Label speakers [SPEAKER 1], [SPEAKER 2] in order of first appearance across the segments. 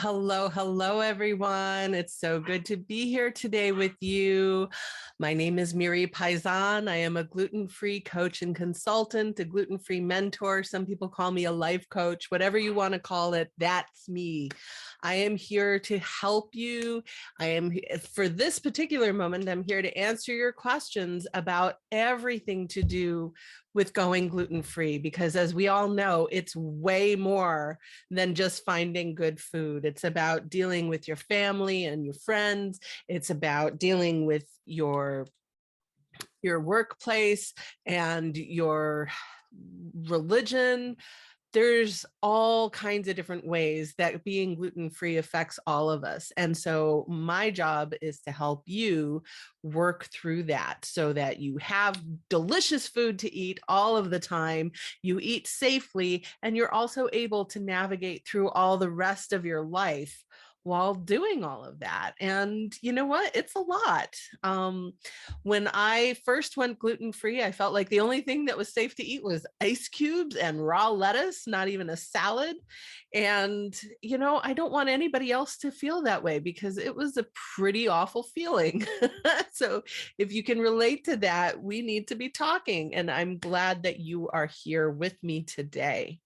[SPEAKER 1] Hello, everyone. It's so good to be here today with you. My name is Miri Pizann. I am a gluten-free coach and consultant, a gluten-free mentor. Some people call me a life coach, whatever you want to call it, that's me. I am here to help you. For this particular moment, I'm here to answer your questions about everything to do with going gluten-free, because as we all know, it's way more than just finding good food. It's about dealing with your family and your friends. It's about dealing with your workplace and your religion. There's all kinds of different ways that being gluten-free affects all of us. And so my job is to help you work through that so that you have delicious food to eat all of the time, you eat safely, and you're also able to navigate through all the rest of your life while doing all of that. And you know what? It's a lot. When I first went gluten-free, I felt like the only thing that was safe to eat was ice cubes and raw lettuce, not even a salad. And, I don't want anybody else to feel that way because it was a pretty awful feeling. So if you can relate to that, we need to be talking. And I'm glad that you are here with me today.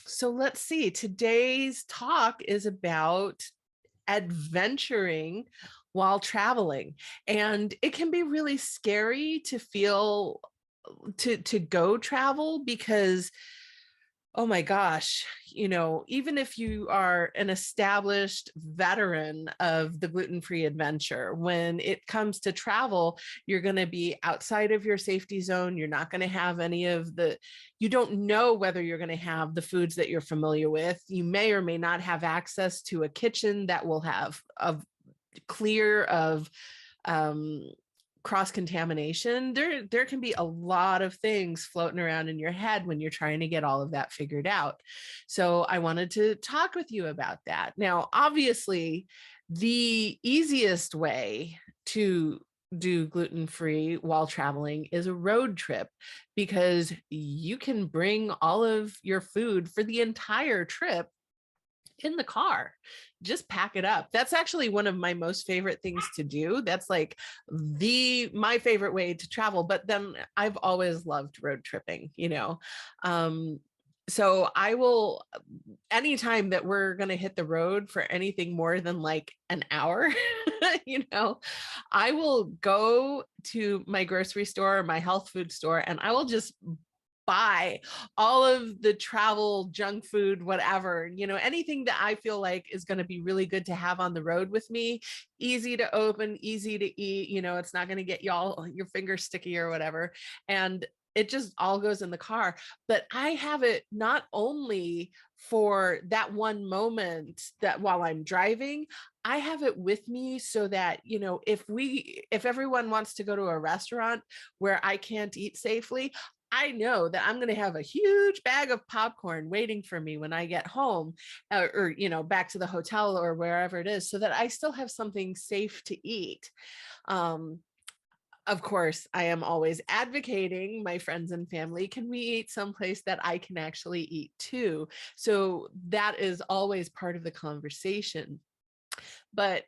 [SPEAKER 1] So let's see, today's talk is about adventuring while traveling. And it can be really scary to feel to go travel because, oh my gosh, even if you are an established veteran of the gluten-free adventure, when it comes to travel, you're going to be outside of your safety zone. You're not going to have you don't know whether you're going to have the foods that you're familiar with. You may or may not have access to a kitchen that will have clear of cross-contamination. There can be a lot of things floating around in your head when you're trying to get all of that figured out. So I wanted to talk with you about that. Now, obviously, the easiest way to do gluten-free while traveling is a road trip, because you can bring all of your food for the entire trip in the car. Just pack it up. That's actually one of my most favorite things to do. That's like my favorite way to travel. But then I've always loved road tripping, so I will, anytime that we're going to hit the road for anything more than like an hour, I will go to my grocery store, my health food store, and I will just buy all of the travel junk food, whatever, anything that I feel like is going to be really good to have on the road with me, easy to open, easy to eat, it's not going to get your fingers sticky or whatever. And it just all goes in the car. But I have it not only for that one moment that while I'm driving, I have it with me so that, if everyone wants to go to a restaurant where I can't eat safely, I know that I'm going to have a huge bag of popcorn waiting for me when I get home or back to the hotel or wherever it is, so that I still have something safe to eat. Of course, I am always advocating my friends and family, can we eat someplace that I can actually eat too? So that is always part of the conversation. But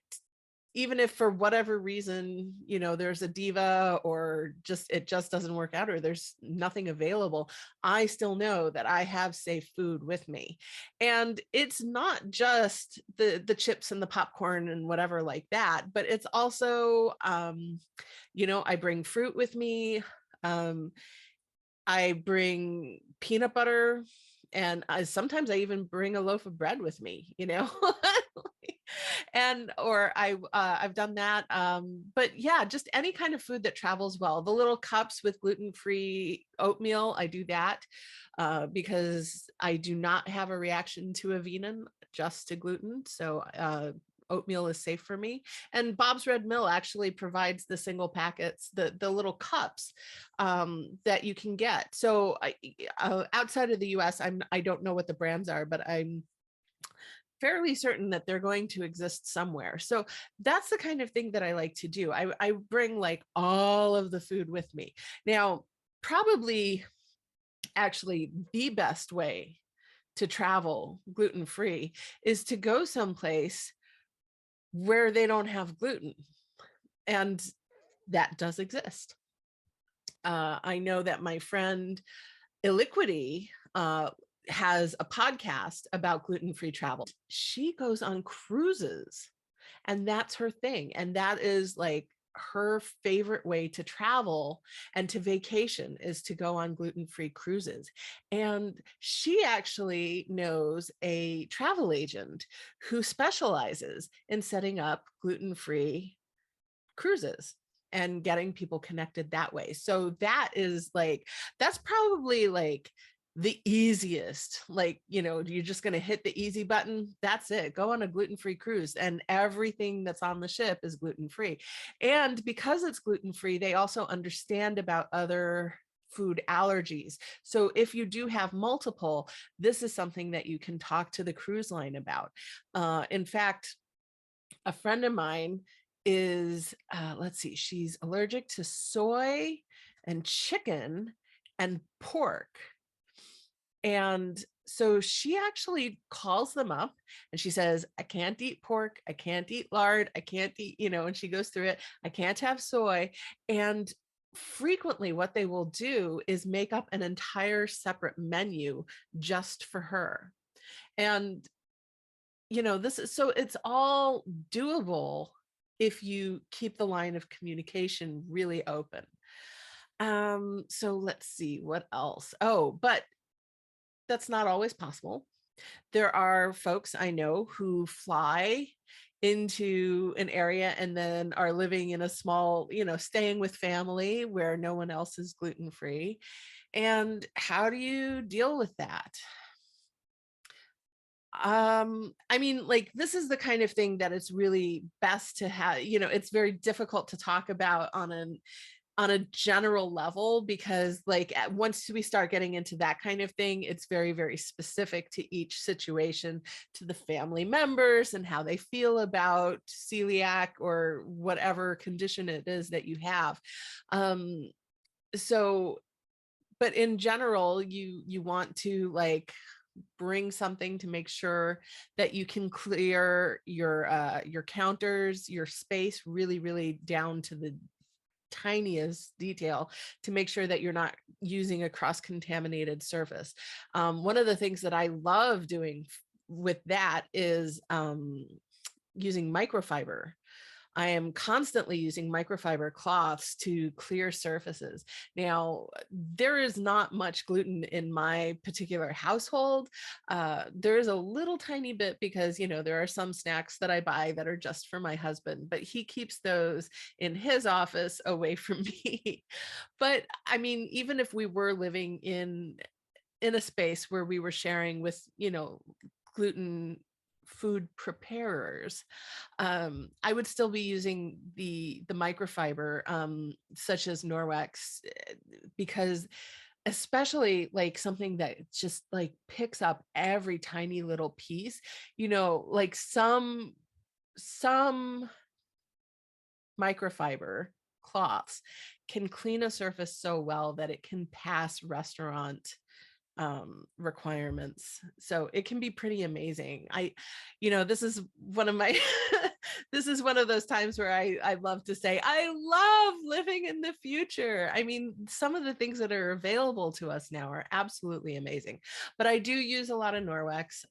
[SPEAKER 1] even if for whatever reason, there's a diva or it just doesn't work out or there's nothing available, I still know that I have safe food with me. And it's not just the chips and the popcorn and whatever like that, but it's also, I bring fruit with me. I bring peanut butter, and sometimes I even bring a loaf of bread with me, or I've done that. But yeah, just any kind of food that travels well. The little cups with gluten-free oatmeal, I do that because I do not have a reaction to a vegan, just to gluten. So oatmeal is safe for me. And Bob's Red Mill actually provides the single packets, the little cups that you can get. So outside of the US, I don't know what the brands are, but I'm fairly certain that they're going to exist somewhere. So that's the kind of thing that I like to do. I bring like all of the food with me. Now, probably actually the best way to travel gluten-free is to go someplace where they don't have gluten. And that does exist. I know that my friend Illiquity has a podcast about gluten-free travel. She goes on cruises, and that's her thing. And that is like her favorite way to travel and to vacation is to go on gluten-free cruises. And she actually knows a travel agent who specializes in setting up gluten-free cruises and getting people connected that way. So that is like, that's probably like the easiest, like, you know, you're just going to hit the easy button. That's it. Go on a gluten-free cruise, and everything that's on the ship is gluten-free. And because it's gluten-free, they also understand about other food allergies. So if you do have multiple, this is something that you can talk to the cruise line about. In fact, a friend of mine is, let's see, she's allergic to soy and chicken and pork. And so she actually calls them up and she says, I can't eat pork, I can't eat lard, I can't eat, you know, and she goes through it. I can't have soy. And frequently what they will do is make up an entire separate menu just for her. And you know, this is, so it's all doable if you keep the line of communication really open. So let's see what else. Oh, but that's not always possible. There are folks I know who fly into an area and then are living in a small, you know, staying with family where no one else is gluten-free. And how do you deal with that? I mean, like, this is the kind of thing that it's really best to have, you know, it's very difficult to talk about on a general level, because like once we start getting into that kind of thing, it's very, very specific to each situation, to the family members and how they feel about celiac or whatever condition it is that you have. So, but in general, you want to like bring something to make sure that you can clear your counters, your space really, really down to the tiniest detail to make sure that you're not using a cross-contaminated surface. One of the things that I love doing with that is using microfiber. I am constantly using microfiber cloths to clear surfaces. Now, there is not much gluten in my particular household. There is a little tiny bit because, you know, there are some snacks that I buy that are just for my husband, but he keeps those in his office away from me. But I mean, even if we were living in a space where we were sharing with, you know, gluten food preparers, I would still be using the microfiber, such as Norwex, because especially like something that just like picks up every tiny little piece, you know, like some microfiber cloths can clean a surface so well that it can pass restaurant requirements. So it can be pretty amazing. You know, this is one of my this is one of those times where I love to say I love living in the future. I mean, some of the things that are available to us now are absolutely amazing. But I do use a lot of Norwex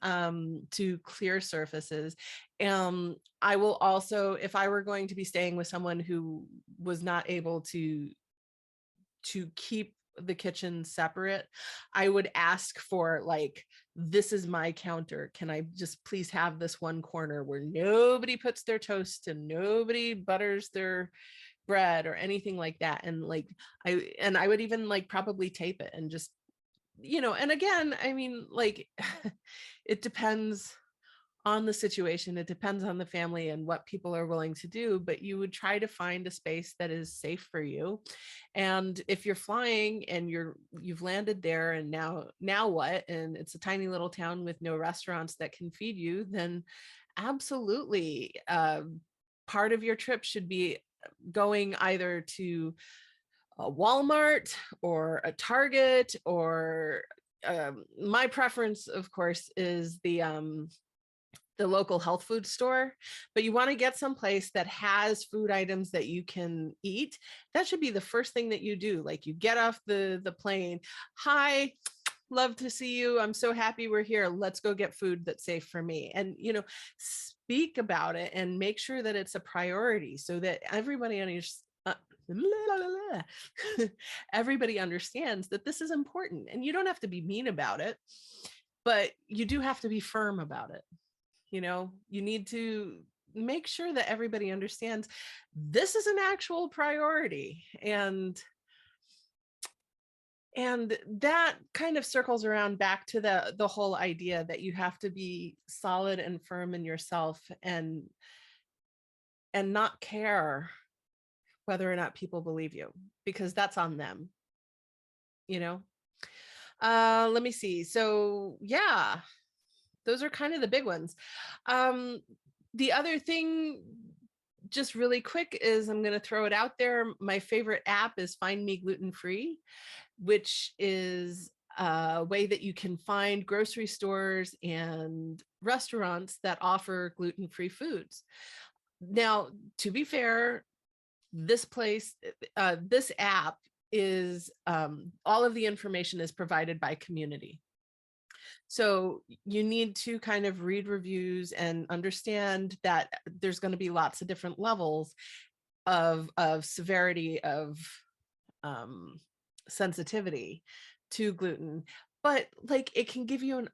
[SPEAKER 1] to clear surfaces. I will also, if I were going to be staying with someone who was not able to keep the kitchen separate, I would ask for like, this is my counter. Can I just please have this one corner where nobody puts their toast and nobody butters their bread or anything like that? And like, I would even like probably tape it and just, you know, and again, I mean, like, it depends on the situation. It depends on the family and what people are willing to do, but you would try to find a space that is safe for you. And if you're flying and you've landed there and now what? And it's a tiny little town with no restaurants that can feed you, then absolutely, part of your trip should be going either to a Walmart or a Target or my preference, of course, is the local health food store, but you want to get someplace that has food items that you can eat. That should be the first thing that you do. Like you get off the plane. Hi, love to see you. I'm so happy we're here. Let's go get food that's safe for me. And, speak about it and make sure that it's a priority so that everybody understands. Everybody understands that this is important, and you don't have to be mean about it, but you do have to be firm about it. You need to make sure that everybody understands this is an actual priority. And that kind of circles around back to the whole idea that you have to be solid and firm in yourself, and not care whether or not people believe you, because that's on them. you know Let me see. So yeah, those are kind of the big ones. The other thing, just really quick, is I'm going to throw it out there. My favorite app is Find Me Gluten-Free, which is a way that you can find grocery stores and restaurants that offer gluten-free foods. Now, to be fair, this app is all of the information is provided by community. So you need to kind of read reviews and understand that there's going to be lots of different levels of severity of sensitivity to gluten, but like it can give you a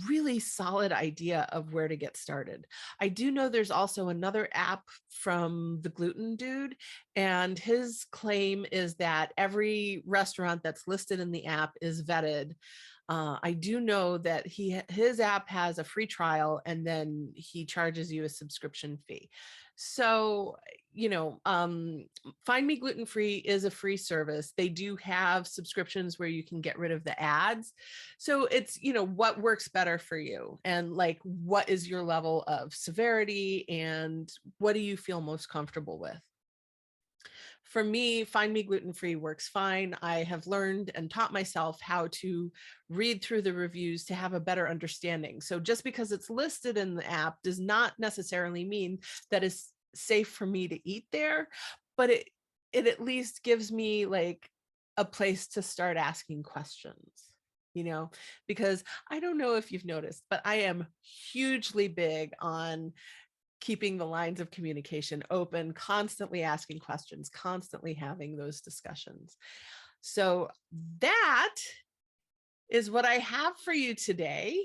[SPEAKER 1] really solid idea of where to get started. I do know there's also another app from the Gluten Dude, and his claim is that every restaurant that's listed in the app is vetted. I do know that his app has a free trial, and then he charges you a subscription fee. So, Find Me Gluten-Free is a free service. They do have subscriptions where you can get rid of the ads. So it's, what works better for you, and like, what is your level of severity, and what do you feel most comfortable with? For me, Find Me Gluten-Free works fine. I have learned and taught myself how to read through the reviews to have a better understanding. So just because it's listed in the app does not necessarily mean that it's safe for me to eat there, but it at least gives me like a place to start asking questions, because I don't know if you've noticed, but I am hugely big on keeping the lines of communication open, constantly asking questions, constantly having those discussions. So that is what I have for you today.